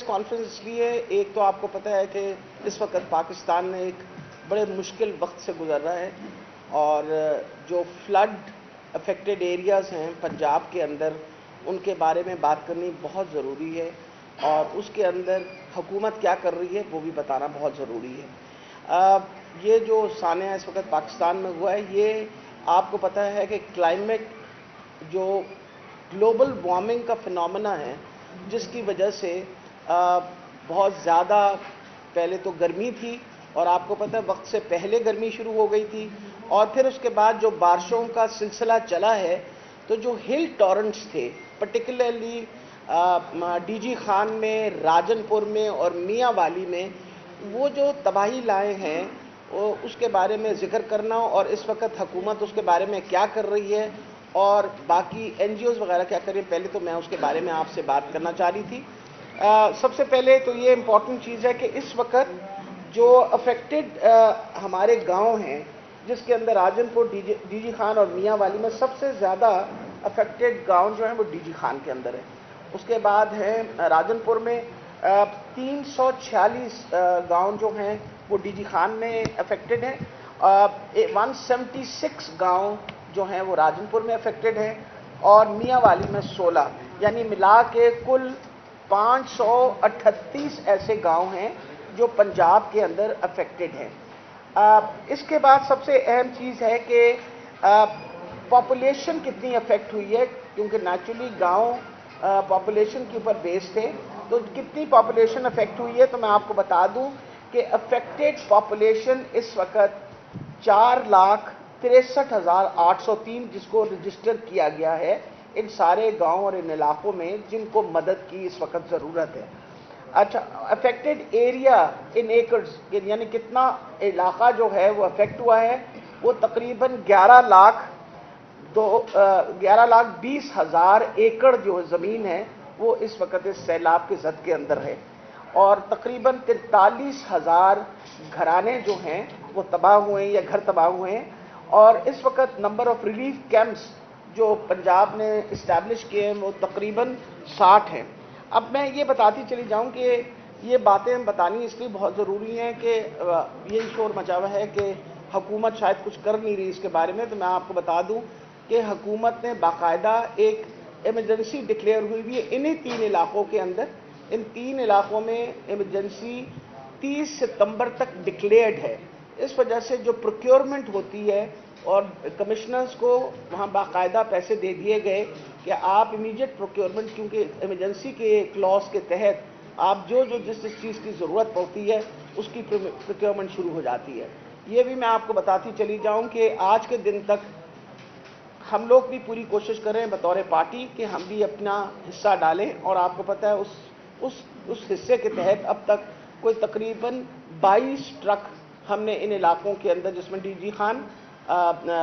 Conference اس لیے ایک تو آپ کو پتہ ہے کہ اس وقت پاکستان میں ایک بڑے مشکل وقت سے گزر رہا ہے اور جو فلڈ افیکٹڈ ایریاز ہیں پنجاب کے اندر ان کے بارے میں بات کرنی بہت ضروری ہے اور اس کے اندر حکومت کیا کر رہی ہے وہ بھی بتانا بہت ضروری ہے۔ یہ جو سانحہ اس وقت پاکستان میں ہوا ہے یہ آپ کو پتہ ہے کہ کلائمیٹ جو گلوبل وارمنگ کا فنومنا ہے جس کی وجہ سے بہت زیادہ پہلے تو گرمی تھی اور آپ کو پتہ ہے وقت سے پہلے گرمی شروع ہو گئی تھی اور پھر اس کے بعد جو بارشوں کا سلسلہ چلا ہے تو جو ہل ٹورنٹس تھے پرٹیکولرلی ڈی جی خان میں، راجن پور میں اور میاں والی میں وہ جو تباہی لائے ہیں اس کے بارے میں ذکر کرنا اور اس وقت حکومت اس کے بارے میں کیا کر رہی ہے اور باقی این جی اوز وغیرہ کیا کر رہی ہیں، پہلے تو میں اس کے بارے میں آپ سے بات کرنا چاہ رہی تھی۔ سب سے پہلے تو یہ امپورٹنٹ چیز ہے کہ اس وقت جو افیکٹڈ ہمارے گاؤں ہیں جس کے اندر راجن پور، ڈی جی خان اور میاں والی میں سب سے زیادہ افیکٹڈ گاؤں جو ہیں وہ ڈی جی خان کے اندر ہے۔ اس کے بعد ہیں راجن پور میں 346 گاؤں جو ہیں وہ ڈی جی خان میں افیکٹڈ ہیں، 176 گاؤں جو ہیں وہ راجن پور میں افیکٹڈ ہیں اور میاں والی میں 16، یعنی ملا کے کل 538 ایسے گاؤں ہیں جو پنجاب کے اندر افیکٹڈ ہیں۔ اس کے بعد سب سے اہم چیز ہے کہ پاپولیشن کتنی افیکٹ ہوئی ہے، کیونکہ نیچرلی گاؤں پاپولیشن کے اوپر بیس تھے، تو کتنی پاپولیشن افیکٹ ہوئی ہے تو میں آپ کو بتا دوں کہ افیکٹڈ پاپولیشن اس وقت 4,63,803 جس کو رجسٹر کیا گیا ہے ان سارے گاؤں اور ان علاقوں میں جن کو مدد کی اس وقت ضرورت ہے۔ اچھا، افیکٹڈ ایریا ان ایکڑز یعنی کتنا علاقہ جو ہے وہ افیکٹ ہوا ہے، وہ تقریباً 11,20,000 ایکڑ جو زمین ہے وہ اس وقت اس سیلاب کے زد کے اندر ہے اور تقریباً 43,000 گھرانے جو ہیں وہ تباہ ہوئے ہیں یا گھر تباہ ہوئے ہیں اور اس وقت نمبر آف ریلیف کیمپس جو پنجاب نے اسٹیبلش کیے ہیں وہ تقریباً 60 ہیں۔ اب میں یہ بتاتی چلی جاؤں کہ یہ باتیں بتانی اس لیے بہت ضروری ہیں کہ یہ شور مچا ہوا ہے کہ حکومت شاید کچھ کر نہیں رہی اس کے بارے میں، تو میں آپ کو بتا دوں کہ حکومت نے باقاعدہ ایک ایمرجنسی ڈکلیئر ہوئی ہے انہی 3 علاقوں کے اندر۔ ان 3 علاقوں میں ایمرجنسی 30 ستمبر تک ڈکلیئرڈ ہے۔ اس وجہ سے جو پروکیورمنٹ ہوتی ہے اور کمشنرز کو وہاں باقاعدہ پیسے دے دیے گئے کہ آپ امیڈیٹ پروکیورمنٹ، کیونکہ ایمرجنسی کے کلاس کے تحت آپ جس چیز کی ضرورت پڑتی ہے اس کی پروکیورمنٹ شروع ہو جاتی ہے۔ یہ بھی میں آپ کو بتاتی چلی جاؤں کہ آج کے دن تک ہم لوگ بھی پوری کوشش کریں بطور پارٹی کہ ہم بھی اپنا حصہ ڈالیں اور آپ کو پتہ ہے اس حصے کے تحت اب تک کوئی تقریباً 22 ٹرک ہم نے ان علاقوں کے اندر، جس میں ڈی جی خان،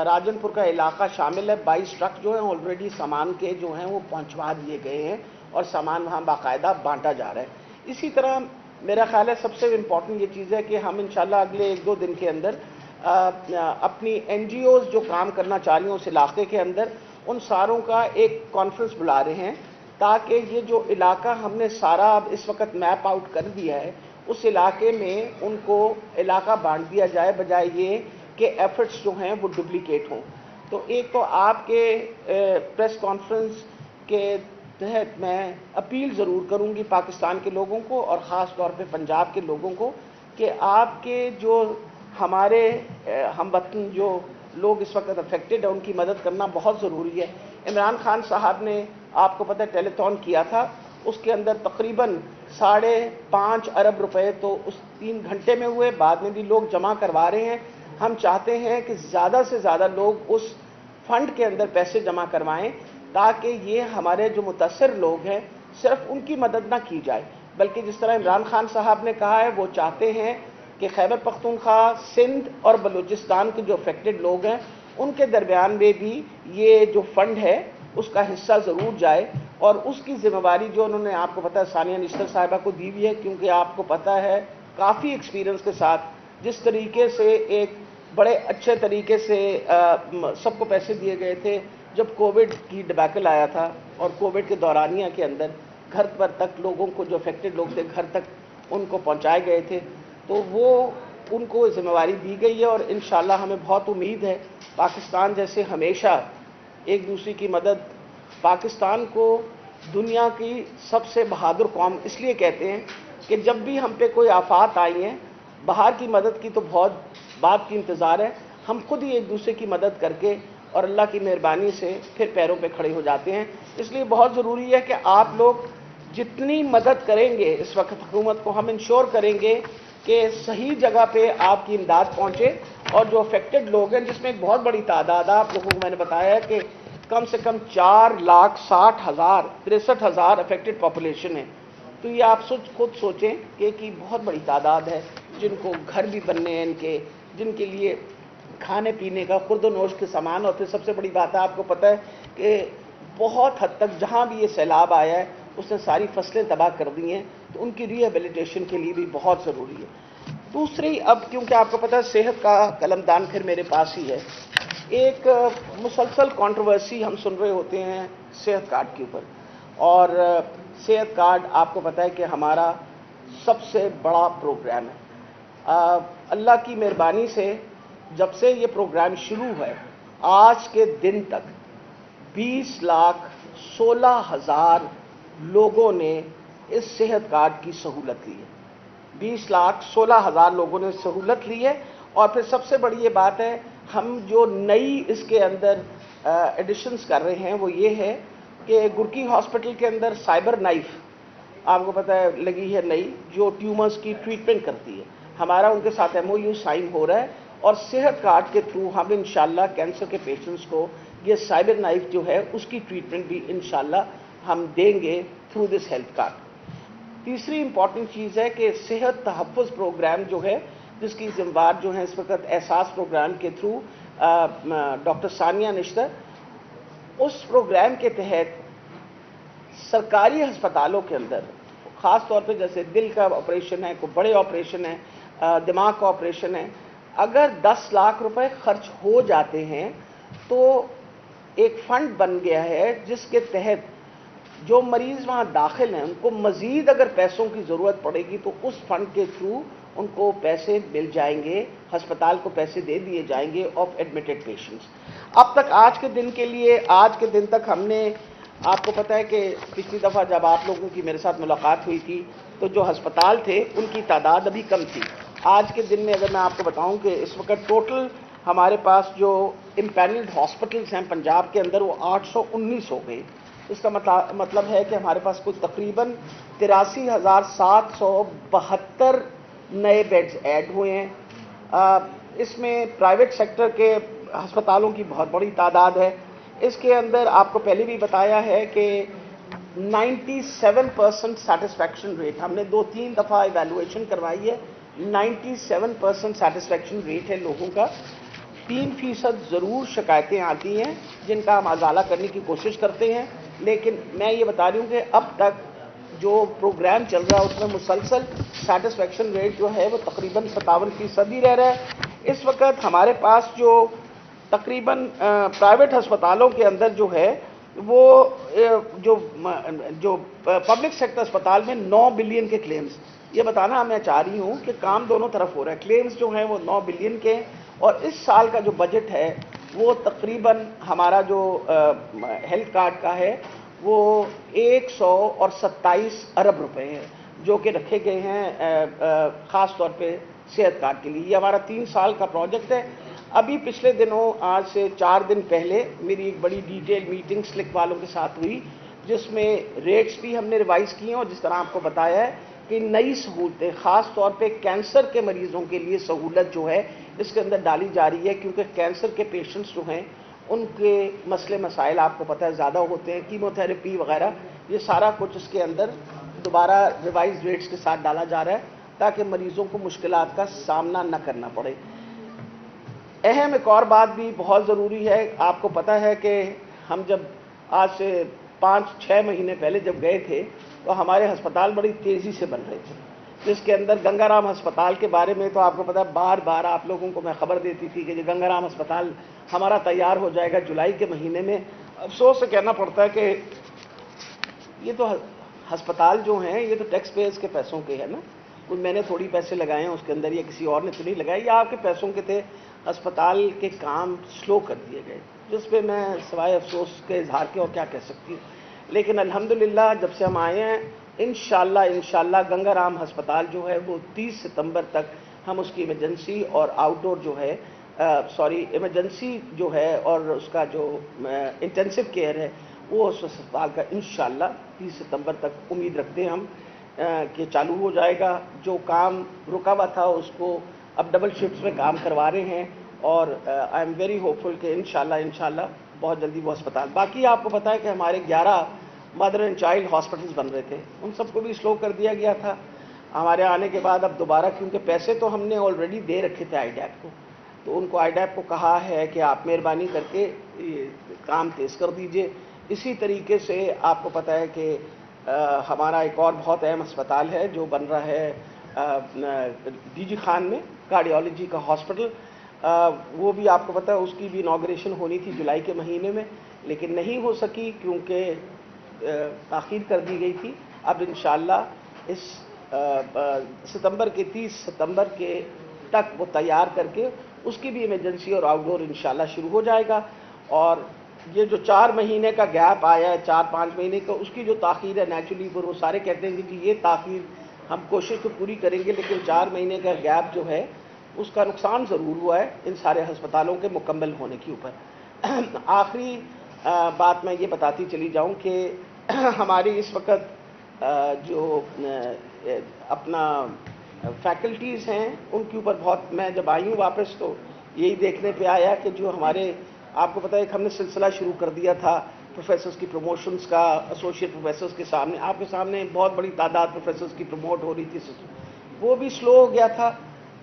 راجن پور کا علاقہ شامل ہے، 22 ٹرک جو ہیں آلریڈی سامان کے جو ہیں وہ پہنچوا دیے گئے ہیں اور سامان وہاں باقاعدہ بانٹا جا رہا ہے۔ اسی طرح میرا خیال ہے سب سے امپورٹنٹ یہ چیز ہے کہ ہم انشاءاللہ اگلے 1-2 دن کے اندر اپنی این جی اوز جو کام کرنا چاہ رہی ہیں اس علاقے کے اندر ان ساروں کا ایک کانفرنس بلا رہے ہیں تاکہ یہ جو علاقہ ہم نے سارا اب اس وقت میپ آؤٹ کر دیا ہے اس علاقے میں ان کو علاقہ بانٹ دیا جائے، بجائے یہ کہ ایفرٹس جو ہیں وہ ڈپلیکیٹ ہوں۔ تو ایک تو آپ کے پریس کانفرنس کے تحت میں اپیل ضرور کروں گی پاکستان کے لوگوں کو اور خاص طور پہ پنجاب کے لوگوں کو کہ آپ کے جو ہمارے ہم وطن جو لوگ اس وقت افیکٹڈ ہیں ان کی مدد کرنا بہت ضروری ہے۔ عمران خان صاحب نے آپ کو پتہ ہے ٹیلی تھون کیا تھا، اس کے اندر تقریباً 5.5 ارب روپے تو اس 3 گھنٹے میں ہوئے، بعد میں بھی لوگ جمع کروا رہے ہیں۔ ہم چاہتے ہیں کہ زیادہ سے زیادہ لوگ اس فنڈ کے اندر پیسے جمع کروائیں تاکہ یہ ہمارے جو متاثر لوگ ہیں صرف ان کی مدد نہ کی جائے بلکہ جس طرح عمران خان صاحب نے کہا ہے وہ چاہتے ہیں کہ خیبر پختونخوا، سندھ اور بلوچستان کے جو افیکٹڈ لوگ ہیں ان کے درمیان میں بھی یہ جو فنڈ ہے اس کا حصہ ضرور جائے اور اس کی ذمہ داری جو انہوں نے آپ کو پتہ ہے ثانیہ نشتر صاحبہ کو دی ہوئی ہے، کیونکہ آپ کو پتہ ہے کافی ایکسپیرینس کے ساتھ جس طریقے سے ایک بڑے اچھے طریقے سے سب کو پیسے دیے گئے تھے جب کووڈ کی ڈبیکل آیا تھا اور کووڈ کے دورانیہ کے اندر گھر پر تک لوگوں کو جو افیکٹڈ لوگ تھے گھر تک ان کو پہنچائے گئے تھے، تو وہ ان کو ذمہ داری دی گئی ہے، اور انشاءاللہ ہمیں بہت امید ہے پاکستان جیسے ہمیشہ ایک دوسرے کی مدد. پاکستان کو دنیا کی سب سے بہادر قوم اس لیے کہتے ہیں کہ جب بھی ہم پہ کوئی آفات آئی ہیں، باہر کی مدد کی تو بہت بات کی انتظار ہے، ہم خود ہی ایک دوسرے کی مدد کر کے اور اللہ کی مہربانی سے پھر پیروں پہ کھڑے ہو جاتے ہیں. اس لیے بہت ضروری ہے کہ آپ لوگ جتنی مدد کریں گے اس وقت حکومت کو، ہم انشور کریں گے کہ صحیح جگہ پہ آپ کی امداد پہنچے، اور جو افیکٹڈ لوگ ہیں جس میں ایک بہت بڑی تعداد، آپ لوگوں کو میں نے بتایا ہے کہ کم سے کم 4,60,000 63,000 افیکٹڈ پاپولیشن ہے. تو یہ آپ خود سوچیں کہ ایک بہت بڑی تعداد ہے جن کو گھر بھی بننے ہیں، ان کے جن کے لیے کھانے پینے کا خرد و نوش کے سامان. اور پھر سب سے بڑی بات ہے، آپ کو پتہ ہے کہ بہت حد تک جہاں بھی یہ سیلاب آیا ہے اس نے ساری فصلیں تباہ کر دی ہیں، تو ان کی ری ہیبلیٹیشن کے لیے بھی بہت ضروری ہے. دوسری، اب کیونکہ آپ کو پتہ ہے صحت کا قلمدان پھر میرے پاس ہی ہے، ایک مسلسل کنٹروورسی ہم سن رہے ہوتے ہیں صحت کارڈ کے اوپر. اور صحت کارڈ آپ کو پتہ ہے کہ ہمارا سب سے بڑا پروگرام ہے. اللہ کی مہربانی سے جب سے یہ پروگرام شروع ہے آج کے دن تک 20,16,000 لوگوں نے اس صحت کارڈ کی سہولت لی ہے. 20,16,000 لوگوں نے سہولت لی ہے. اور پھر سب سے بڑی یہ بات ہے، ہم جو نئی اس کے اندر ایڈیشنز کر رہے ہیں وہ یہ ہے کہ گرکی ہاسپٹل کے اندر سائبر نائف آپ کو پتہ ہے لگی ہے نئی، جو ٹیومرز کی ٹریٹمنٹ کرتی ہے. ہمارا ان کے ساتھ MOU سائن ہو رہا ہے، اور صحت کارڈ کے تھرو ہم انشاءاللہ کینسر کے پیشنٹس کو یہ سائبر نائف جو ہے اس کی ٹریٹمنٹ بھی انشاءاللہ ہم دیں گے تھرو دس ہیلتھ کارڈ. تیسری امپورٹنٹ چیز ہے کہ صحت تحفظ پروگرام جو ہے، جس کی ذمہ دار جو ہیں اس وقت احساس پروگرام کے تھرو ڈاکٹر ثانیہ نشتر، اس پروگرام کے تحت سرکاری ہسپتالوں کے اندر خاص طور پہ جیسے دل کا آپریشن ہے، کوئی بڑے آپریشن ہے، دماغ کا آپریشن ہے، اگر 10 لاکھ روپے خرچ ہو جاتے ہیں تو ایک فنڈ بن گیا ہے جس کے تحت جو مریض وہاں داخل ہیں ان کو مزید اگر پیسوں کی ضرورت پڑے گی تو اس فنڈ کے تھرو ان کو پیسے مل جائیں گے، ہسپتال کو پیسے دے دیے جائیں گے آف ایڈمیٹڈ پیشنٹس. اب تک آج کے دن کے لیے، آج کے دن تک ہم نے، آپ کو پتہ ہے کہ پچھلی دفعہ جب آپ لوگوں کی میرے ساتھ ملاقات ہوئی تھی تو جو ہسپتال تھے ان کی تعداد ابھی کم تھی. آج کے دن میں اگر میں آپ کو بتاؤں کہ اس وقت ٹوٹل ہمارے پاس جو امپینلڈ ہاسپٹلس ہیں پنجاب کے اندر وہ 819 ہو گئے. اس کا مطلب ہے کہ ہمارے پاس کچھ تقریباً 83,772 نئے بیڈز ایڈ ہوئے ہیں. اس میں پرائیویٹ سیکٹر کے ہسپتالوں کی بہت بڑی تعداد ہے. اس کے اندر آپ کو پہلے بھی بتایا ہے کہ 97% سیٹسفیکشن ریٹ، ہم نے 2-3 دفعہ ایویلویشن کروائی ہے، 97% سیٹسفیکشن ریٹ ہے لوگوں کا. 3% ضرور شکایتیں آتی ہیں جن کا ہم ازالہ کرنے کی کوشش کرتے ہیں، لیکن میں یہ بتا رہی ہوں کہ اب تک جو پروگرام چل رہا ہے اس میں مسلسل سیٹسفیکشن ریٹ جو ہے وہ تقریباً 57% ہی رہ رہا ہے. اس وقت ہمارے پاس جو تقریباً پرائیویٹ ہسپتالوں کے اندر جو ہے وہ جو پبلک سیکٹر اسپتال میں 9 بلین کے کلیمز، یہ بتانا میں چاہ رہی ہوں کہ کام دونوں طرف ہو رہا ہے. کلیمز جو ہیں وہ 9 بلین کے، اور اس سال کا جو بجٹ ہے وہ تقریباً ہمارا جو ہیلتھ کارڈ کا ہے وہ 127 ارب روپے ہے جو کہ رکھے گئے ہیں خاص طور پہ صحت کارڈ کے لیے. یہ ہمارا 3 سال کا پروجیکٹ ہے. ابھی پچھلے دنوں، آج سے 4 دن پہلے میری ایک بڑی ڈیٹیل میٹنگ سلک والوں کے ساتھ ہوئی جس میں ریٹس بھی ہم نے ریوائز کیے ہیں، اور جس طرح آپ کو بتایا ہے کہ نئی سہولتیں خاص طور پہ کینسر کے مریضوں کے لیے سہولت جو ہے اس کے اندر ڈالی جا رہی ہے، کیونکہ کینسر کے پیشنٹس جو ہیں ان کے مسئلے مسائل آپ کو پتہ ہے زیادہ ہوتے ہیں، کیمو تھراپی وغیرہ، یہ سارا کچھ اس کے اندر دوبارہ ریوائز ریٹس کے ساتھ ڈالا جا رہا ہے تاکہ مریضوں کو مشکلات کا سامنا نہ کرنا پڑے. اہم ایک اور بات بھی بہت ضروری ہے، آپ کو پتہ ہے کہ ہم جب آج سے 5-6 مہینے پہلے جب گئے تھے تو ہمارے ہسپتال بڑی تیزی سے بن رہے تھے، جس کے اندر گنگا رام ہسپتال کے بارے میں تو آپ کو پتہ ہے بار بار آپ لوگوں کو میں خبر دیتی تھی کہ یہ گنگا رام ہسپتال ہمارا تیار ہو جائے گا جولائی کے مہینے میں. افسوس سے کہنا پڑتا ہے کہ یہ تو ہسپتال جو ہیں یہ تو ٹیکس پیئرز کے پیسوں کے ہے نا، کوئی میں نے تھوڑی پیسے لگائے ہیں اس کے اندر یا کسی اور نے تو نہیں لگائے، یا آپ کے پیسوں کے تھے. ہسپتال کے کام سلو کر دیے گئے جس پہ میں سوائے افسوس کے اظہار کے اور کیا کہہ سکتی ہوں. لیکن الحمدللہ جب سے ہم آئے ہیں انشاءاللہ گنگا رام ہسپتال جو ہے وہ 30 ستمبر تک ہم اس کی ایمرجنسی اور آؤٹ ڈور جو ہے ایمرجنسی جو ہے اور اس کا جو انٹینسو کیئر ہے وہ اس ہسپتال کا انشاءاللہ 30 ستمبر تک امید رکھتے ہیں ہم کہ چالو ہو جائے گا. جو کام رکا ہوا تھا اس کو اب ڈبل شفٹس میں کام کروا رہے ہیں اور آئی ایم ویری ہوپ فل کہ انشاءاللہ بہت جلدی وہ ہسپتال. باقی آپ کو پتہ ہے کہ ہمارے 11 مدر اینڈ چائلڈ ہاسپٹلس بن رہے تھے، ان سب کو بھی سلو کر دیا گیا تھا ہمارے آنے کے بعد. اب دوبارہ کیونکہ پیسے تو ہم نے آلریڈی دے رکھے تھے آئی ڈیپ کو، تو ان کو آئی ڈیپ کو کہا ہے کہ آپ مہربانی کر کے کام تیز کر دیجئے. اسی طریقے سے آپ کو پتہ ہے کہ ہمارا ایک اور بہت اہم ہسپتال ہے جو بن رہا ہے ڈی جی خان میں، کارڈیالوجی کا ہاسپٹل. وہ بھی آپ کو پتہ ہے اس کی بھی انوگریشن ہونی تھی جولائی کے مہینے میں لیکن نہیں ہو سکی کیونکہ تاخیر کر دی گئی تھی. اب انشاءاللہ اس ستمبر کے 30 ستمبر کے تک وہ تیار کر کے اس کی بھی ایمرجنسی اور آؤٹ ڈور انشاءاللہ شروع ہو جائے گا. اور یہ جو 4 مہینے کا گیپ آیا ہے 4-5 مہینے کا، اس کی جو تاخیر ہے نیچرلی وہ سارے کہتے ہیں کہ یہ تاخیر ہم کوشش تو پوری کریں گے لیکن 4 مہینے کا گیپ جو ہے اس کا نقصان ضرور ہوا ہے ان سارے ہسپتالوں کے مکمل ہونے کے اوپر. آخری بات میں یہ بتاتی چلی جاؤں کہ ہماری اس وقت جو اپنا فیکلٹیز ہیں ان کے اوپر بہت، میں جب آئی ہوں واپس تو یہی دیکھنے پہ آیا کہ جو ہمارے آپ کو پتہ ہے کہ ہم نے سلسلہ شروع کر دیا تھا پروفیسرز کی پروموشنز کا، ایسوسیٹ پروفیسرز کے سامنے، آپ کے سامنے بہت بڑی تعداد پروفیسرز کی پروموٹ ہو رہی تھی، وہ بھی سلو ہو گیا تھا.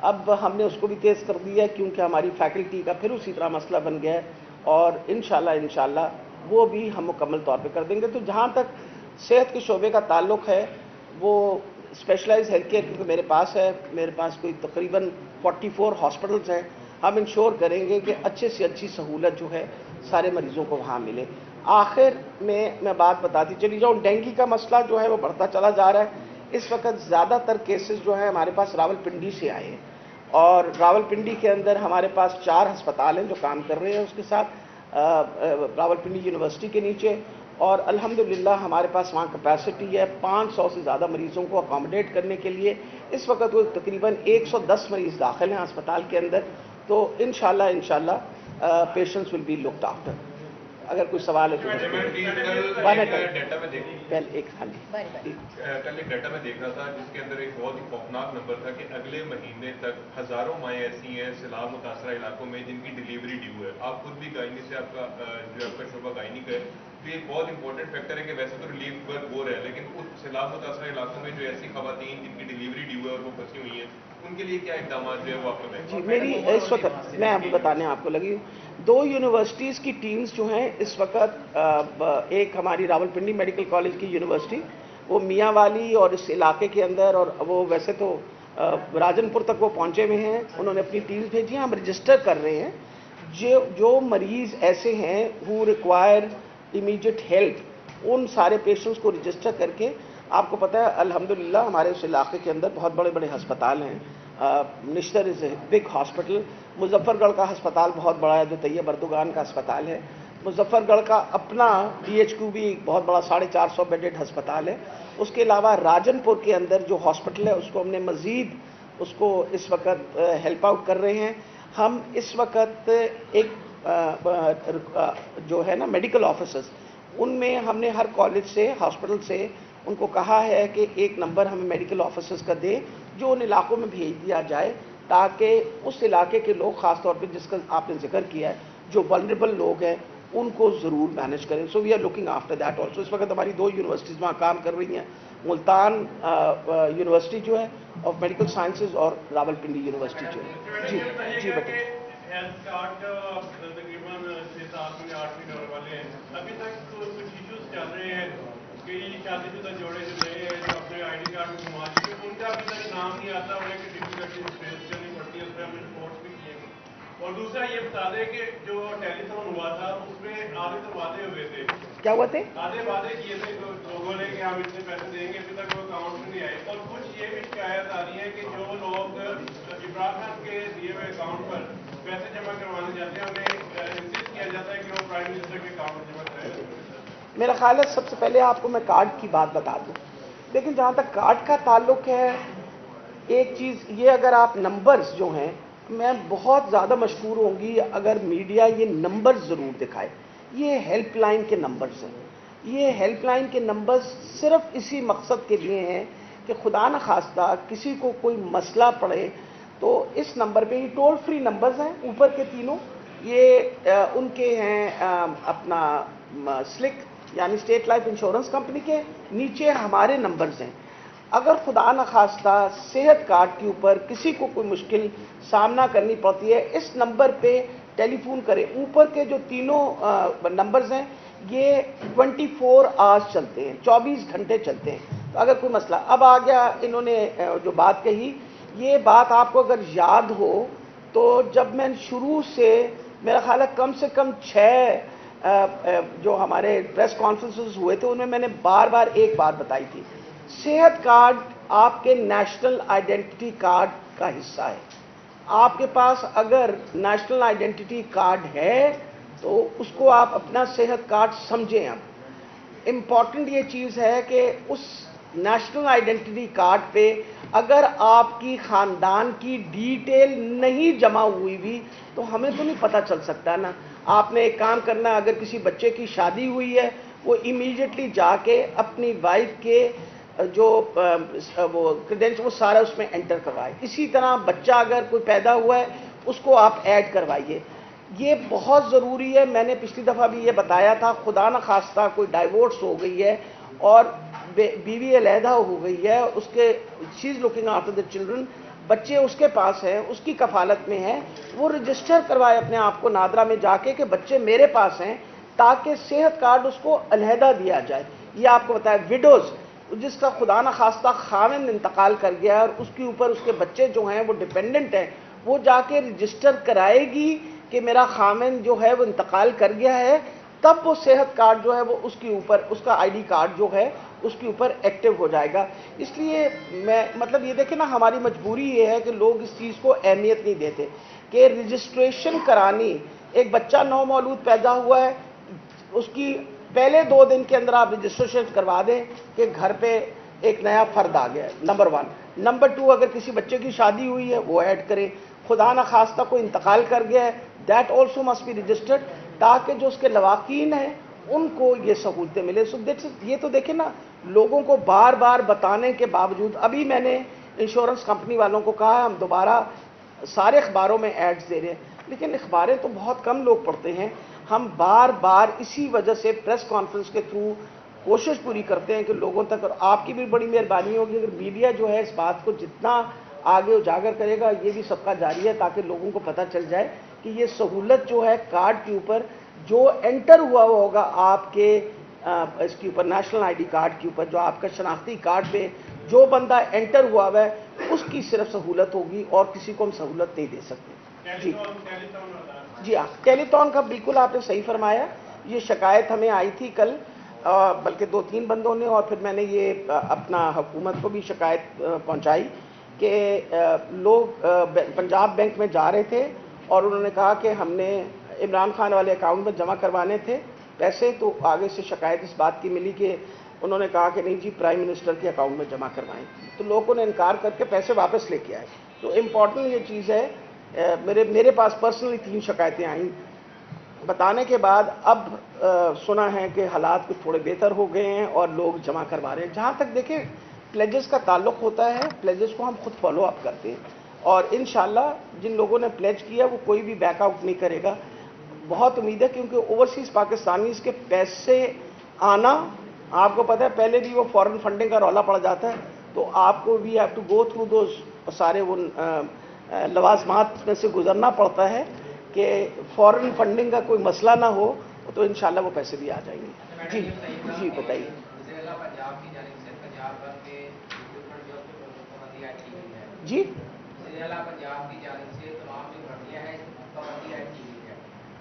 اب ہم نے اس کو بھی تیز کر دیا کیونکہ ہماری فیکلٹی کا پھر اسی طرح مسئلہ بن گیا ہے اور انشاءاللہ وہ بھی ہم مکمل طور پہ کر دیں گے. تو جہاں تک صحت کے شعبے کا تعلق ہے وہ اسپیشلائز ہیلتھ کیئر کیونکہ میرے پاس کوئی تقریباً 44 ہاسپٹلز ہیں. ہم انشور کریں گے کہ اچھے سے اچھی سہولت جو ہے سارے مریضوں کو وہاں ملے. آخر میں بات بتاتی چلی جاؤں، ڈینگی کا مسئلہ جو ہے وہ بڑھتا چلا جا رہا ہے. اس وقت زیادہ تر کیسز جو ہیں ہمارے پاس راولپنڈی سے آئے ہیں اور راولپنڈی کے اندر ہمارے پاس 4 ہسپتال ہیں جو کام کر رہے ہیں اس کے ساتھ راولپنڈی یونیورسٹی کے نیچے. اور الحمدللہ ہمارے پاس وہاں کیپیسٹی ہے 500 سے زیادہ مریضوں کو اکاموڈیٹ کرنے کے لیے. اس وقت وہ تقریباً 110 مریض داخل ہیں ہسپتال کے اندر. تو انشاءاللہ patients will be looked after. اگر کوئی سوال ہے تو کل ایک ڈیٹا میں دیکھ رہا تھا جس کے اندر ایک بہت ہی خوفناک نمبر تھا کہ اگلے مہینے تک ہزاروں مائیں ایسی ہیں سیلاب متاثرہ علاقوں میں جن کی ڈیلیوری ڈیو ہے. آپ خود بھی گائنی سے آپ کا شعبہ گائنی کا ہے، تو یہ ایک بہت امپورٹنٹ فیکٹر ہے کہ ویسے تو ریلیف ورک ہو رہا ہے لیکن اس سیلاب متاثرہ علاقوں میں جو ایسی خواتین جن کی ڈیلیوری ڈیو ہے اور وہ پھنسی ہوئی ہیں ان کے لیے کیا اقدامات جو ہے وہ آپ کو جی میری اس وقت میں ابھی بتانے آپ کو لگی ہوں. 2 یونیورسٹیز کی ٹیمز جو ہیں اس وقت، ایک ہماری راولپنڈی میڈیکل کالج کی یونیورسٹی وہ میاں والی اور اس علاقے کے اندر، اور وہ ویسے تو راجن پور تک وہ پہنچے ہوئے ہیں، انہوں نے اپنی ٹیمز بھیجی ہیں. ہم رجسٹر کر رہے ہیں جو مریض ایسے ہیں ہو ریکوائر امیڈیٹ ہیلپ، ان سارے پیشنٹس کو رجسٹر کر کے آپ کو پتہ ہے الحمدللہ ہمارے اس علاقے کے اندر بہت بڑے بڑے ہسپتال ہیں. نشتر از اے بگ ہاسپٹل. مظفر گڑھ کا ہسپتال بہت بڑا ہے جو طیب اردگان کا ہسپتال ہے. مظفر گڑھ کا اپنا ڈی ایچ کیو بھی بہت بڑا 450 بیڈڈ ہسپتال ہے. اس کے علاوہ راجن پور کے اندر جو ہاسپٹل ہے اس کو ہم نے مزید اس کو اس وقت ہیلپ آؤٹ کر رہے ہیں. ہم اس وقت ایک جو ہے نا میڈیکل آفیسرز، ان میں ہم نے ہر کالج سے ہاسپٹل سے ان کو کہا ہے کہ ایک نمبر ہمیں میڈیکل آفیسرز کا دیں جو ان علاقوں میں بھیج دیا جائے تاکہ اس علاقے کے لوگ، خاص طور پہ جس کا آپ نے ذکر کیا ہے جو ولنریبل لوگ ہیں، ان کو ضرور مینیج کریں. So we are looking after that also. اس وقت ہماری 2 یونیورسٹیز وہاں کام کر رہی ہیں، ملتان یونیورسٹی جو ہے آف میڈیکل سائنسز اور راولپنڈی یونیورسٹی جو ہے. جی بیٹے. ہیلتھ کارڈ تقریباً 6-7-8 مہینے والے ہیں، ابھی تک کچھ ایشوز چل رہے ہیں کہ شادی شدہ جوڑے جو نئے ہیں جو اپنے آئی ڈی کارڈ کو گھما چکے ان کا ابھی تک نام نہیں آتا، انہیں کی ڈفیکلٹیز فیس کرنی پڑتی ہے. اس پہ ہم نے رپورٹس بھی کیے. اور دوسرا یہ بتا دیں کہ جو ٹیلی فون ہوا تھا اس میں آگے تو وعدے ہوئے تھے क्या हुए थे? आधे वादे किए थे लोगों ने कि हम इतने पैसे देंगे, अभी तक वो अकाउंट में नहीं आए। और कुछ ये भी शिकायत आ रही है कि जो लोग इमरान खान के दिए हुए अकाउंट पर पैसे जमा करवाने जाते हैं, उन्हें इंसिस्ट किया जाता है कि वो प्राइम मिनिस्टर के अकाउंट में जमा कराएं। मेरा ख्याल है सबसे पहले आपको मैं कार्ड की बात बता दूं। लेकिन जहाँ तक कार्ड का ताल्लुक है, एक चीज़ ये, अगर आप नंबर्स जो हैं, मैं बहुत ज़्यादा मशहूर होंगी अगर मीडिया ये नंबर्स ज़रूर दिखाए। ये हेल्पलाइन के नंबर्स हैं। ये हेल्पलाइन के नंबर्स सिर्फ इसी मकसद के लिए हैं कि खुदा न खास्ता किसी को कोई मसला पड़े तो इस नंबर पे, ये टोल फ्री नंबर्स हैं ऊपर के तीनों, ये उनके हैं अपना स्लिक यानी स्टेट लाइफ इंश्योरेंस कंपनी के, नीचे हमारे नंबर्स हैं। अगर खुदा न खास्ता सेहत कार्ड के ऊपर किसी को कोई मुश्किल सामना करनी पड़ती है, इस नंबर पे टेलीफोन करें। ऊपर के जो तीनों नंबर्स हैं ये 24 आवर्स चलते हैं, 24 घंटे चलते हैं। तो अगर कोई मसला, अब आ गया इन्होंने जो बात कही, ये बात आपको अगर याद हो तो जब मैं शुरू से, मेरा ख्याल है कम से कम 6 जो हमारे प्रेस कॉन्फ्रेंसेस हुए थे उनमें मैंने बार बार एक बात बताई थी, सेहत कार्ड आपके नेशनल आइडेंटिटी कार्ड का हिस्सा है। आपके पास अगर नेशनल आइडेंटिटी कार्ड है तो उसको आप अपना सेहत कार्ड समझें। अब इम्पॉर्टेंट ये चीज़ है कि उस नेशनल आइडेंटिटी कार्ड पे अगर आपकी ख़ानदान की डिटेल नहीं जमा हुई भी तो हमें तो नहीं पता चल सकता ना। आपने एक काम करना, अगर किसी बच्चे की शादी हुई है वो इमीडिएटली जाके अपनी वाइफ के जो वो क्रेडेंशियल वो सारा उसमें एंटर करवाए। इसी तरह बच्चा अगर कोई पैदा हुआ है उसको आप ऐड करवाइए। ये बहुत ज़रूरी है। मैंने पिछली दफ़ा भी ये बताया था, खुदा न खास्ता कोई डाइवोर्स हो गई है और बीवी अलहदा हो गई है, उसके she is looking after the children, बच्चे उसके पास हैं, उसकी कफालत में है, वो रजिस्टर करवाए अपने आप को नादरा में जाके कि बच्चे मेरे पास हैं, ताकि सेहत कार्ड उसको अलहदा दिया जाए। ये आपको बताया, विडोज़ जिसका खुदा न खास्ता खाविंद इंतकाल कर गया और उसके ऊपर उसके बच्चे जो हैं वो डिपेंडेंट हैं, वो जाके रजिस्टर कराएगी कि मेरा खाविंद जो है वो इंतकाल कर गया है, तब वो सेहत कार्ड जो है वो उसके ऊपर, उसका आईडी कार्ड जो है उसके ऊपर एक्टिव हो जाएगा। इसलिए मैं मतलब ये देखें ना, हमारी मजबूरी ये है कि लोग इस चीज़ को अहमियत नहीं देते कि रजिस्ट्रेशन करानी। एक बच्चा नौमौलूद पैदा हुआ है, उसकी पहले 2 दिन के अंदर आप रजिस्ट्रेशन करवा दें कि घर पे एक नया फर्द आ गया है, नंबर 1। नंबर 2, अगर किसी बच्चे की शादी हुई है वो ऐड करें। खुदा न खास्ता को इंतकाल कर गया है, that also must be registered, ताकि जो उसके लवाकीन हैं उनको ये सहूलतें मिले। सो ये तो देखें ना, लोगों को बार बार बताने के बावजूद, अभी मैंने इंश्योरेंस कंपनी वालों को कहा हम दोबारा सारे अखबारों में एड्स दे रहे हैं, लेकिन अखबारें तो बहुत कम लोग पढ़ते हैं। हम बार बार इसी वजह से प्रेस कॉन्फ्रेंस के थ्रू कोशिश पूरी करते हैं कि लोगों तक, और आपकी भी बड़ी मेहरबानी होगी अगर मीडिया जो है इस बात को जितना आगे उजागर करेगा, ये भी सबका जारी है, ताकि लोगों को पता चल जाए कि ये सहूलत जो है कार्ड के ऊपर जो एंटर हुआ होगा आपके इसके ऊपर, नेशनल आईडी कार्ड के ऊपर, जो आपका शनाख्ती कार्ड पे जो बंदा एंटर हुआ है उसकी सिर्फ सहूलत होगी और किसी को हम सहूलत नहीं दे सकते। जी जी हाँ, टेलीथॉन का बिल्कुल आपने सही फरमाया। ये शिकायत हमें आई थी कल, बल्कि 2-3 बंदों ने, और फिर मैंने ये अपना हुकूमत को भी शिकायत पहुंचाई कि लोग पंजाब बैंक में जा रहे थे और उन्होंने कहा कि हमने इमरान खान वाले अकाउंट में जमा करवाने थे पैसे, तो आगे से शिकायत इस बात की मिली कि उन्होंने कहा कि नहीं जी प्राइम मिनिस्टर के अकाउंट में जमा करवाएं, तो लोगों ने इनकार करके पैसे वापस लेके आए। तो इम्पॉर्टेंट ये चीज़ है, मेरे पास पर्सनली 3 शिकायतें आई, बताने के बाद अब सुना है कि हालात कुछ थोड़े बेहतर हो गए हैं और लोग जमा करवा रहे हैं। जहाँ तक देखें प्लेजेस का ताल्लुक होता है, प्लेजेस को हम खुद फॉलो अप करते हैं और इंशाल्लाह जिन लोगों ने प्लेज किया वो कोई भी बैकआउट नहीं करेगा। बहुत उम्मीद है, क्योंकि ओवरसीज़ पाकिस्तानीज़ के पैसे आना, आपको पता है पहले भी वो फॉरेन फंडिंग का रौला पड़ जाता है, तो आपको we have to go through दो सारे वो लवाजमात में से गुजरना पड़ता है कि फॉरेन फंडिंग का कोई मसला ना हो, तो इंशाल्लाह वो पैसे भी आ जाएंगे। जी जी बताइए। जी पंजाब की जानिब से तमाम जो भर्तियां हैं,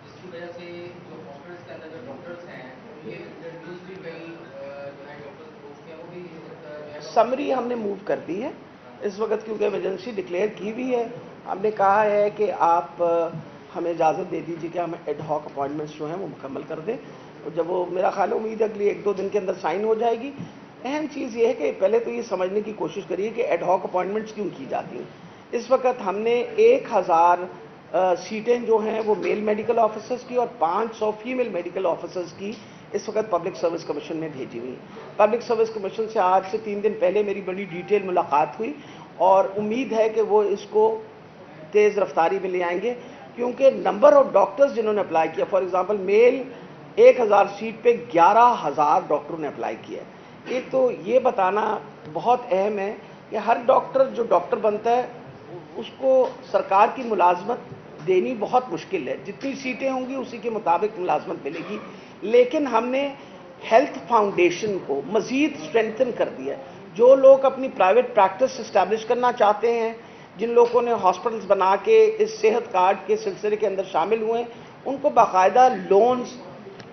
जिसकी वजह से जो हॉस्पिटल्स के अंदर जो डॉक्टर्स हैं ये न्यूज़ भी कई जो है डॉक्टर्स पोस्ट है वो भी इस वक्त जो है समरी हमने मूव कर दी है इस वक्त, क्योंकि इमरजेंसी डिक्लेयर की भी है। हमने कहा है कि आप हमें इजाज़त दे दीजिए कि हम एड हॉक अपॉइंटमेंट्स जो हैं वो मुकम्मल कर दें। और जब वो, मेरा ख्याल है, उम्मीद है अगली 1-2 दिन के अंदर साइन हो जाएगी। अहम चीज़ ये है कि पहले तो ये समझने की कोशिश करिए कि एड हॉक अपॉइंटमेंट्स क्यों की जाती हैं। इस वक्त हमने 1000 सीटें जो हैं वो मेल मेडिकल ऑफिसर्स की और 500 फीमेल मेडिकल ऑफिसर्स की इस वक्त पब्लिक सर्विस कमीशन में भेजी हुई। पब्लिक सर्विस कमीशन से आज से 3 दिन पहले मेरी बड़ी डिटेल मुलाकात हुई और उम्मीद है कि वो इसको तेज़ रफ्तारी में ले आएंगे, क्योंकि नंबर ऑफ डॉक्टर्स जिन्होंने अप्लाई किया, फॉर एग्जांपल मेल 1000 सीट पे 11,000 डॉक्टरों ने अप्लाई किया है। एक तो ये बताना बहुत अहम है कि हर डॉक्टर जो डॉक्टर बनता है उसको सरकार की मुलाजमत देनी बहुत मुश्किल है। जितनी सीटें होंगी उसी के मुताबिक मुलाजमत मिलेगी। लेकिन हमने हेल्थ फाउंडेशन को मज़ीद स्ट्रेंथन कर दिया है। जो लोग अपनी प्राइवेट प्रैक्टिस इस्टेब्लिश करना चाहते हैं, जिन लोगों ने हॉस्पिटल्स बना के इस सेहत कार्ड के सिलसिले के अंदर शामिल हुए, उनको बाकायदा लोन्स,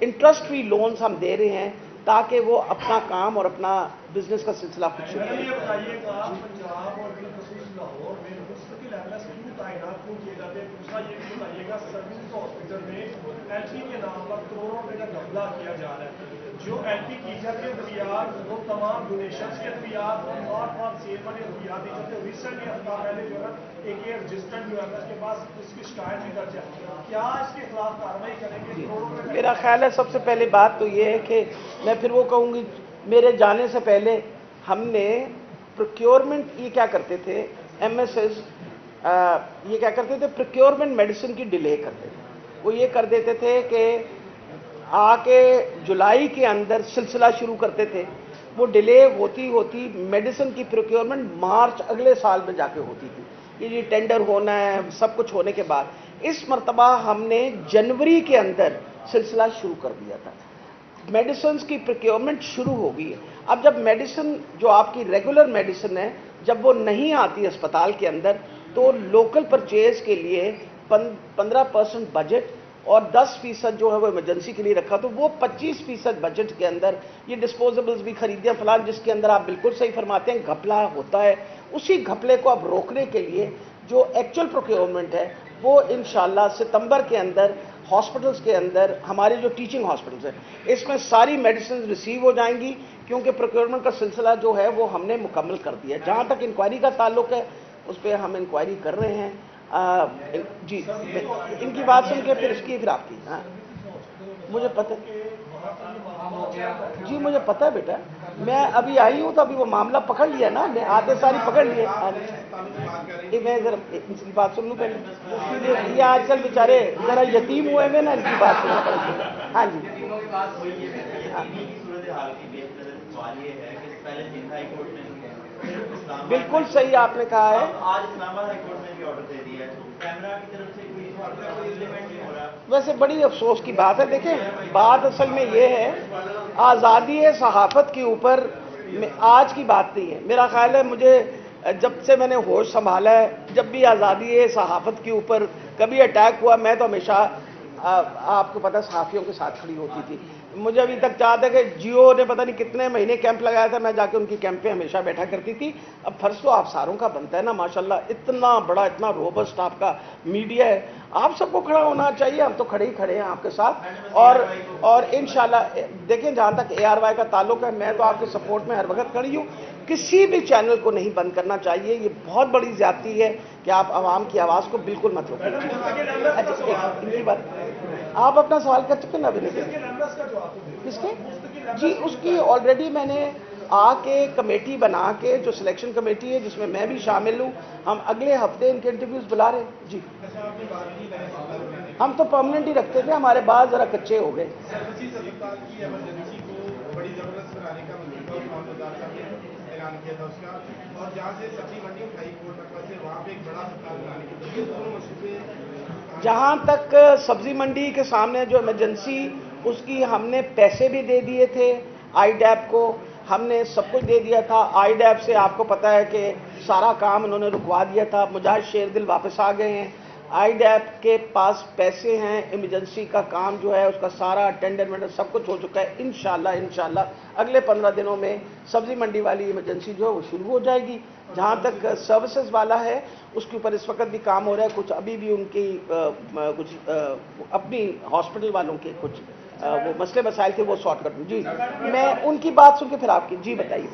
इंटरेस्ट फ्री लोन्स हम दे रहे हैं ताकि वो अपना काम और अपना बिजनेस का सिलसिला खुद शुरू करें। ये बताइएगा, पंजाब और बिलखसूस लाहौर में मुस्तकिल एमएस क्यों तैनात क्यों किए जाते हैं? दूसरा ये भी बताइएगा, सर्विस हॉस्पिटल में एलपी के नाम पर करोड़ों रुपए का घपला किया जा रहा है। जो एलपी की जाती है अद्वियात, वो तमाम डोनेशन के अद्वियात और नॉट सेल वाले अद्वियात दी जाते हैं। रिसेंटली हफ्ता पहले जो है एक ये रजिस्टर्ड जो है उसके पास उसकी शिकायत भी दर्ज है। क्या इसके खिलाफ कार्रवाई करेंगे? मेरा ख्याल है सबसे पहले बात तो ये है कि मैं फिर वो कहूँगी, मेरे जाने से पहले हमने प्रोक्योरमेंट, ये क्या करते थे एमएसएस, ये क्या करते थे, प्रोक्योरमेंट मेडिसिन की डिले करते थे। वो ये कर देते थे कि आके जुलाई के अंदर सिलसिला शुरू करते थे, वो डिले होती होती मेडिसिन की प्रोक्योरमेंट मार्च अगले साल में जाके होती थी। ये टेंडर होना है, सब कुछ होने के बाद इस मरतबा हमने जनवरी के अंदर सिलसिला शुरू कर दिया था। मेडिसिन की प्रोक्योरमेंट शुरू हो गई है। अब जब मेडिसिन जो आपकी रेगुलर मेडिसिन है, जब वो नहीं आती अस्पताल के अंदर, तो लोकल परचेज के लिए 15% बजट और 10% जो है वो इमरजेंसी के लिए रखा, तो वो 25% बजट के अंदर ये डिस्पोजेबल्स भी खरीदे फलान, जिसके अंदर आप बिल्कुल सही फरमाते हैं घपला होता है। उसी घपले को अब रोकने के लिए जो एक्चुअल प्रोक्योरमेंट है वो इंशाल्लाह सितंबर के अंदर हॉस्पिटल्स के अंदर, हमारे जो टीचिंग हॉस्पिटल्स हैं, इसमें सारी मेडिसिन रिसीव हो जाएंगी, क्योंकि प्रोक्योरमेंट का सिलसिला जो है वो हमने मुकम्मल कर दिया। जहाँ तक इंक्वायरी का ताल्लुक है उस पर हम इंक्वायरी कर रहे हैं। जी, इनकी बात सुन के फिर इसकी फिर आपकी। हाँ, मुझे पता जी, मुझे पता है बेटा, मैं अभी आई हूँ तो अभी वो मामला पकड़ लिया ना, मैं आते सारी पकड़ लिए। मैं जरा इनकी बात सुन लूँ पहले। ये आजकल बेचारे जरा यतीम हुए हैं ना, इनकी बात सुनना पड़ेगी। हाँ जी, बिल्कुल सही आपने कहा है। आज इस्लामाबाद हाईकोर्ट ने भी ऑर्डर दे दिया है, कैमरा की तरफ से कोई इम्प्लीमेंट नहीं हो रहा। वैसे बड़ी अफसोस की बात है। देखें, बात असल में ये है, आज़ादी सहाफ़त के ऊपर आज की बात नहीं है। मेरा ख्याल है, मुझे जब से मैंने होश संभाला है, जब भी आज़ादी सहाफ़त के ऊपर कभी अटैक हुआ, मैं तो हमेशा आपको पता सहाफ़ियों के साथ खड़ी होती थी। मुझे अभी तक याद है कि जियो ने पता नहीं कितने महीने कैंप लगाया था, मैं जाके उनकी कैंप पे हमेशा बैठा करती थी। अब फर्ज तो आप सारों का बनता है ना, माशाल्लाह इतना बड़ा, इतना रोबस्ट आपका मीडिया है, आप सबको खड़ा होना चाहिए। हम तो खड़े ही खड़े हैं आपके साथ। और इंशाल्लाह देखें, जहाँ तक ARY का ताल्लुक है, मैं तो आपके सपोर्ट में हर वक्त खड़ी हूँ। किसी भी चैनल को नहीं बंद करना चाहिए। ये बहुत बड़ी ज्यादती है कि आप आवाम की आवाज़ को बिल्कुल मत रोकें। अच्छा, इनकी बात आप अपना सवाल कर चुके ना अभी नहीं? किसके? जी, उसकी ऑलरेडी मैंने आके कमेटी बना के, जो सिलेक्शन कमेटी है जिसमें मैं भी शामिल हूँ, हम अगले हफ्ते इनके इंटरव्यूज बुला रहे हैं। जी, हम तो परमानेंट ही रखते थे, हमारे बाद जरा कच्चे हो गए। किया था उसका, और जहाँ से सब्जी मंडी हाई कोर्ट तक से वहाँ पे एक बड़ा अस्पताल बनाने की, तो ये दोनों मसले। जहाँ तक सब्जी मंडी के सामने जो इमरजेंसी, उसकी हमने पैसे भी दे दिए थे। IDAP को हमने सब कुछ दे दिया था। IDAP से आपको पता है कि सारा काम उन्होंने रुकवा दिया था। मुजाहिद शेरदिल वापस आ गए हैं। आईडैप के पास पैसे हैं, इमरजेंसी का काम जो है उसका सारा टेंडर वेंडर सब कुछ हो चुका है। इंशाल्लाह अगले 15 दिनों में सब्जी मंडी वाली इमरजेंसी जो है वो शुरू हो जाएगी। जहाँ तक सर्विसेज वाला है उसके ऊपर इस वक्त भी काम हो रहा है, कुछ अभी भी उनकी कुछ अपनी हॉस्पिटल वालों के कुछ वो मसले मसाइल थे, वो सॉर्ट कर दूँ। जी, मैं उनकी बात सुन के फिर आपकी जी बताइए।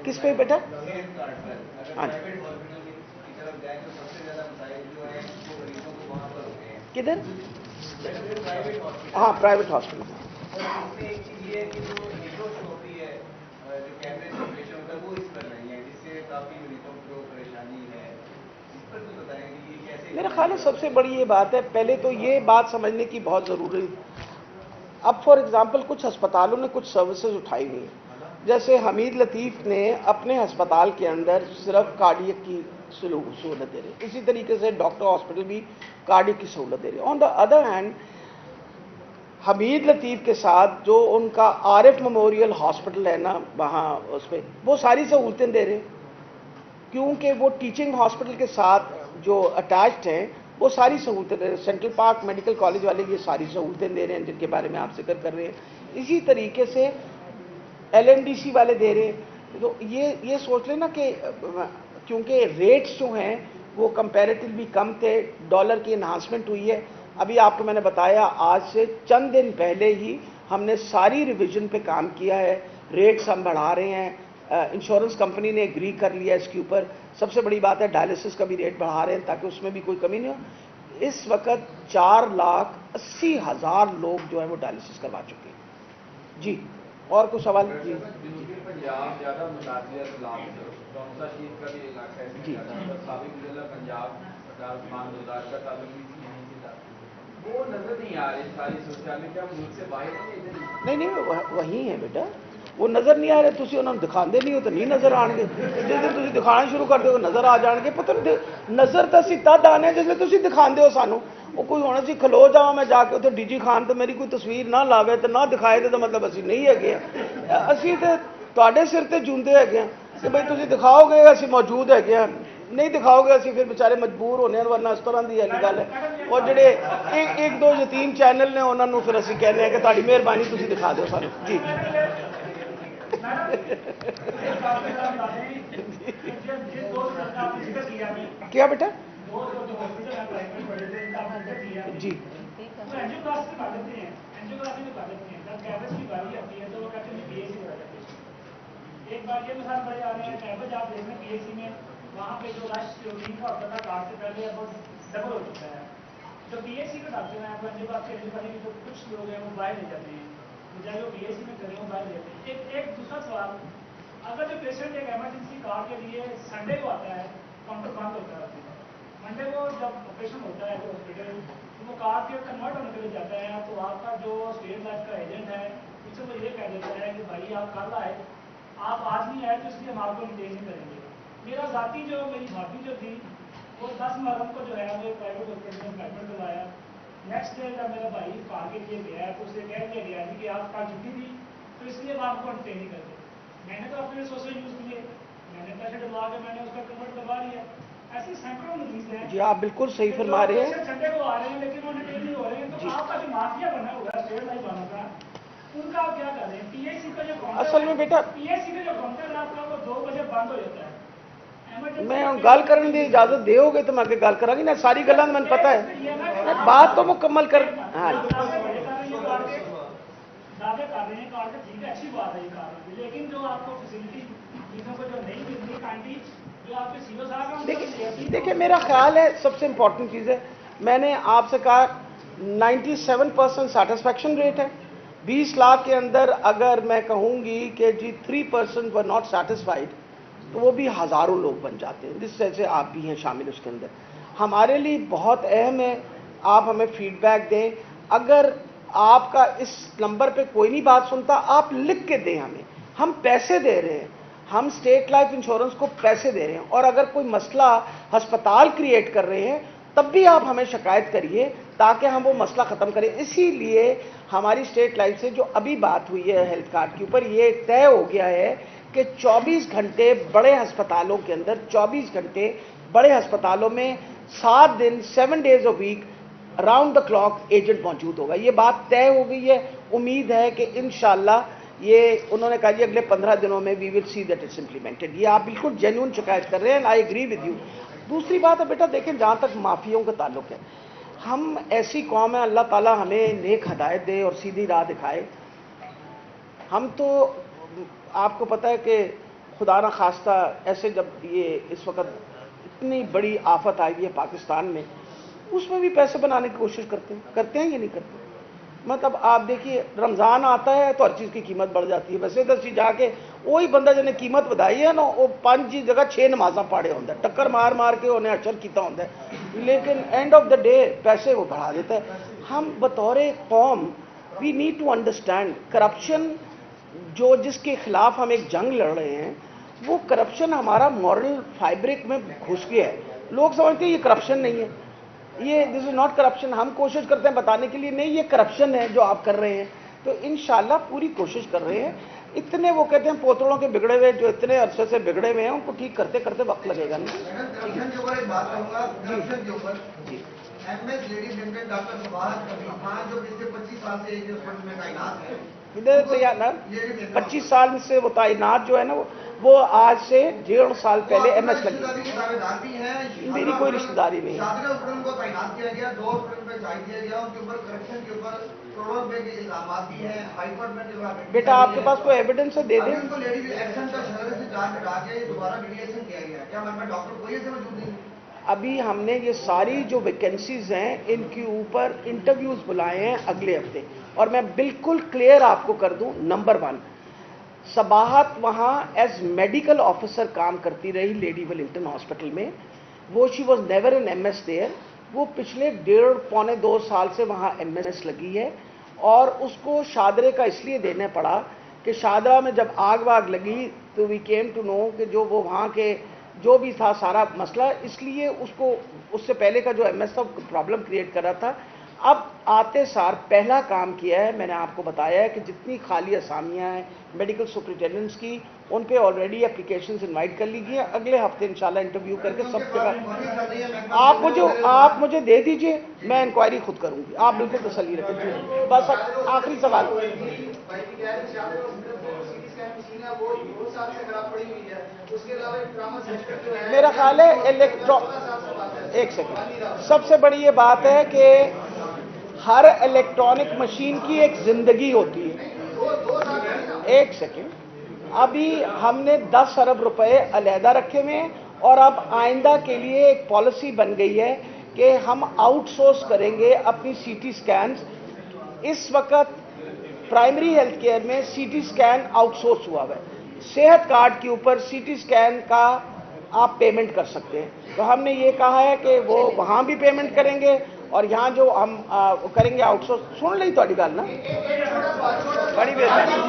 किस पे बेटा? हाँ, किधर? हाँ, प्राइवेट हॉस्पिटल। मेरा ख्याल है सबसे बड़ी ये बात है, पहले तो ये बात समझने की बहुत ज़रूरी है। अब फॉर एग्जांपल कुछ अस्पतालों ने कुछ सर्विसेज उठाई हुई हैं, जैसे हमीद लतीफ़ ने अपने अस्पताल के अंदर सिर्फ कार्डियक की सहूलत दे रहे हैं, इसी तरीके से डॉक्टर हॉस्पिटल भी कार्डियक की सहूलत दे रहे हैं। On the other hand Hamid Latif के साथ जो उनका आरिफ मेमोरियल हॉस्पिटल है ना, वहाँ उसमें वो सारी सहूलतें दे रहे हैं, क्योंकि वो टीचिंग हॉस्पिटल के साथ जो अटैच्ड हैं वो सारी सहूलतें दे रहे हैं। सेंट्रल पार्क मेडिकल कॉलेज वाले ये सारी सहूलतें दे रहे हैं जिनके बारे में आप जिक्र कर रहे हैं। इसी तरीके से LMDC वाले दे रहे हैं। तो ये सोच लेना कि क्योंकि रेट्स जो हैं वो कंपैरेटिवली कम थे, डॉलर की इन्हांसमेंट हुई है। अभी आपको मैंने बताया आज से चंद दिन पहले ही हमने सारी रिवीजन पे काम किया है, रेट्स हम बढ़ा रहे हैं, इंश्योरेंस कंपनी ने एग्री कर लिया इसके ऊपर। सबसे बड़ी बात है डायलिसिस का भी रेट बढ़ा रहे हैं ताकि उसमें भी कोई कमी नहीं हो। इस वक्त 4,80,000 लोग जो है वो डायलिसिस करवा चुके हैं। जी, और कुछ सवाल? जी, पंजाब ज़्यादा मुतासिर इस्लाम का भी इलाका है जी, पंजाब सरदार उस्मान गुलजार का ताल्लुक भी यहीं से था, वो नजर नहीं आ रही सारी सोशल क्या मुल्क से बाहर नहीं वही है बेटा, वो नज़र नहीं आ रहे। तुसी उन्होंने दिखाते नहीं हो तो नहीं नज़र आएंगे, जिस दिन तुसी दिखाना शुरू कर दो नज़र आ जाएंगे। पता नहीं नज़र तो असी तद आने जिसमें तुसी दिखाते हो सानू। वो कोई होना सी खलो जावा मैं जाके उसे DG खान तो मेरी कोई तस्वीर ना लावे तो ना दिखाए तो मतलब असी नहीं है, असी तो तुहाडे सिर ते जूंदे है कि भाई तुसी दिखाओगे असी मौजूद है, नहीं दिखाओगे असी फिर बेचारे मजबूर होने, वरना इस तरह की गल है। और जेडे एक दो यतीम चैनल ने उन्होंने फिर असी कहने कि तुहाडी मेहरबानी तुसी दिखा दो सानू। जी, क्या बेटा? जी, एक बार ये मिसाल बड़े आ रहे हैं, कैबेज आप देख रहे हैं PHC में, वहाँ पे जो रश प्रोटीन का होता था कार्ड से पहले अब डबल हो चुका है। जो PHC के डॉक्टर हैं, एंजियोग्राफी जो कुछ लोग हैं वो बाहर ले जाते हैं, चाहे वो PHC में करें वो बाहर ले जाते हैं। एक दूसरा सवाल, अगर जो पेशेंट एक एमरजेंसी कार्ड के लिए संडे को आता है, काउंटर बंद होता है, मंडे को जब ऑपरेशन होता है जो हॉस्पिटल, तो वो कार्ड के कन्वर्ट होने के लिए जाता है, तो आपका जो स्टेट लाइफ का एजेंट है उससे वो ये कह देता है कि भाई आप कल आए, आप आज नहीं आए तो इसलिए हम आपको रिटेन नहीं करेंगे। मेरी भाभी जो थी वो 10 मुहर्रम को जो है वो प्राइवेट हॉस्पिटल में एडमिट करवाया। नेक्स्ट डे जब मेरा भाई कार के लिए गया तो उसे कह दिया गया कि आप कल छुट्टी थी तो इसलिए हम आपको रिटेन नहीं करते। मैंने तो अपने रिसोर्सेज यूज़ किए, मैंने पैसे डलवा के मैंने उसका कन्वर्ट करवा लिया। ऐसे सैकड़ों मरीज हैं। जी, आप बिल्कुल सही फरमा रहे हैं। संडे को आ रहे हैं लेकिन वो रिटेन नहीं हो रहे हैं। तो आपका जो माफिया बना हुआ है स्टेट लाइफ वालों का, उनका आप क्या कर रहे हैं? PHC का जो काउंटर, असल में बेटा PHC का जो काउंटर है आपका वो 2 बजे बंद हो जाता है। मैं गल करने की इजाजत दोगे तो मैं आगे गल करांगी ना, सारी गल्लां मैंने पता है, बात तो मुकम्मल कर। हाँ, दावे कर रहे हैं कार्ड ठीक है, अच्छी बात है ये कार्ड, लेकिन जो आपको फैसिलिटी चीज़ों को जो नहीं मिलती काइंडली जो आपके सीओ साहब, देखिए मेरा ख्याल है सबसे इम्पोर्टेंट चीज़ है, मैंने आपसे कहा 97% सेटिस्फैक्शन रेट है। 20 लाख के अंदर अगर मैं कहूँगी कि जी 3% वर नॉट सेटिस्फाइड तो वो भी हज़ारों लोग बन जाते हैं, जिस तरह से आप भी हैं शामिल उसके अंदर। हमारे लिए बहुत अहम है आप हमें फीडबैक दें। अगर आपका इस नंबर पे कोई नहीं बात सुनता, आप लिख के दें हमें, हम पैसे दे रहे हैं, हम स्टेट लाइफ इंश्योरेंस को पैसे दे रहे हैं, और अगर कोई मसला अस्पताल क्रिएट कर रहे हैं तब भी आप हमें शिकायत करिए ताकि हम वो मसला ख़त्म करें। इसीलिए हमारी स्टेट लाइफ से जो अभी बात हुई है हेल्थ कार्ड के ऊपर, ये तय हो गया है کہ 24 घंटे बड़े अस्पतालों के अंदर 24 घंटे बड़े अस्पतालों में 7 दिन 7 days a week round the clock agent मौजूद होगा। ये बात तय हो गई है। उम्मीद है कि इंशाल्लाह ये उन्होंने कहा जी अगले 15 दिनों में we will see that it's implemented. ये आप बिल्कुल जेन्युइन शिकायत कर रहे हैं, आई एग्री विद यू। दूसरी बात है बेटा, देखें जहाँ तक माफियों का ताल्लुक है, हम ऐसी कौम है, अल्लाह ताला हमें नेक हदायत दे और सीधी राह दिखाए। हम तो आपको पता है कि खुदा न खास्ता ऐसे जब ये इस वक्त इतनी बड़ी आफत आई है पाकिस्तान में, उसमें भी पैसे बनाने की कोशिश करते हैं या नहीं करते? मतलब आप देखिए रमज़ान आता है तो हर चीज़ की कीमत बढ़ जाती है। वैसे दसी जाके वही बंदा जिन्हें कीमत बताई है ना, वो 5 की जगह 6 नमाजा पढ़े होंगे, टक्कर मार मार के उन्हें अशर किया होंगे, लेकिन एंड ऑफ द डे पैसे वो बढ़ा देता है। हम बतौर कौम we need to understand corruption, जो जिसके खिलाफ हम एक जंग लड़ रहे हैं, वो करप्शन हमारा मॉरल फैब्रिक में घुस गया है। लोग समझते हैं ये करप्शन नहीं है, ये दिस इज नॉट करप्शन। हम कोशिश करते हैं बताने के लिए नहीं ये करप्शन है जो आप कर रहे हैं। तो इंशाल्लाह पूरी कोशिश कर रहे हैं। इतने वो कहते हैं पोतड़ों के बिगड़े हुए जो इतने अरसे से बिगड़े हुए हैं उनको ठीक करते करते वक्त लगेगा ना। करप्शन के ऊपर एक बात कहूंगा, करप्शन के ऊपर MS lady limited doctor Subhash Khan जो पिछले 25 साल से एक हॉस्पिटल में तैनात है, इधर तैयार ना 25 साल से वो तैनात जो है ना, वो आज से 1.5 साल पहले एमएस लगी। मेरी कोई रिश्तेदारी नहीं है। को तैनात किया गया, 2 हॉस्पिटल में जारी किया गया, उनके ऊपर करप्शन के ऊपर करोड़ों रुपए के इल्जाम भी हैं। हाईकोर्ट में बेटा आपके पास कोई एविडेंस है, दे दें। उनको लेडी एक्शन का शहर से जांच हटा के दोबारा मीडिएशन किया गया। क्या हमारे पास डॉक्टर कोई ऐसे मौजूद नहीं? अभी हमने ये सारी जो वैकेंसीज हैं इनके ऊपर इंटरव्यूज बुलाए हैं अगले हफ्ते। और मैं बिल्कुल क्लियर आपको कर दूं, नंबर 1 सबाहत वहाँ एज मेडिकल ऑफिसर काम करती रही लेडी वेलिंगटन हॉस्पिटल में। वो she was never an MS there. वो पिछले 1.5 पौने 2 साल से वहाँ एमएस लगी है। और उसको शादरे का इसलिए देने पड़ा कि शादरा में जब आग वाग लगी तो वी केम टू नो कि जो वो वहाँ के जो भी था सारा मसला, इसलिए उसको उससे पहले का जो एमएस था प्रॉब्लम क्रिएट कर रहा था। अब आते सार पहला काम किया है, मैंने आपको बताया है कि जितनी खाली असामियाँ हैं मेडिकल सुपरिटेंडेंट्स की, उन पे ऑलरेडी एप्लीकेशंस इनवाइट कर ली गई है। अगले हफ्ते इंशाल्लाह इंटरव्यू करके सब जगह आप मुझे दे दीजिए, मैं इंक्वायरी खुद करूंगी। आप बिल्कुल तसल्ली रखें। बस आखिरी सवाल, मेरा ख्याल है एक सेकंड, सबसे बड़ी ये बात है कि हर इलेक्ट्रॉनिक मशीन की एक जिंदगी होती है। एक सेकंड, अभी हमने 10 अरब रुपए अलहदा रखे हुए हैं और अब आइंदा के लिए एक पॉलिसी बन गई है कि हम आउटसोर्स करेंगे अपनी सीटी स्कैन्स। इस वक्त प्राइमरी हेल्थ केयर में सीटी स्कैन आउटसोर्स हुआ है। सेहत कार्ड के ऊपर सीटी स्कैन का आप पेमेंट कर सकते हैं। तो हमने ये कहा है कि वो वहाँ भी पेमेंट करेंगे और यहाँ जो हम करेंगे आउटसोर्स। सुन ली थोड़ी गल ना, बड़ी बेहतरीन।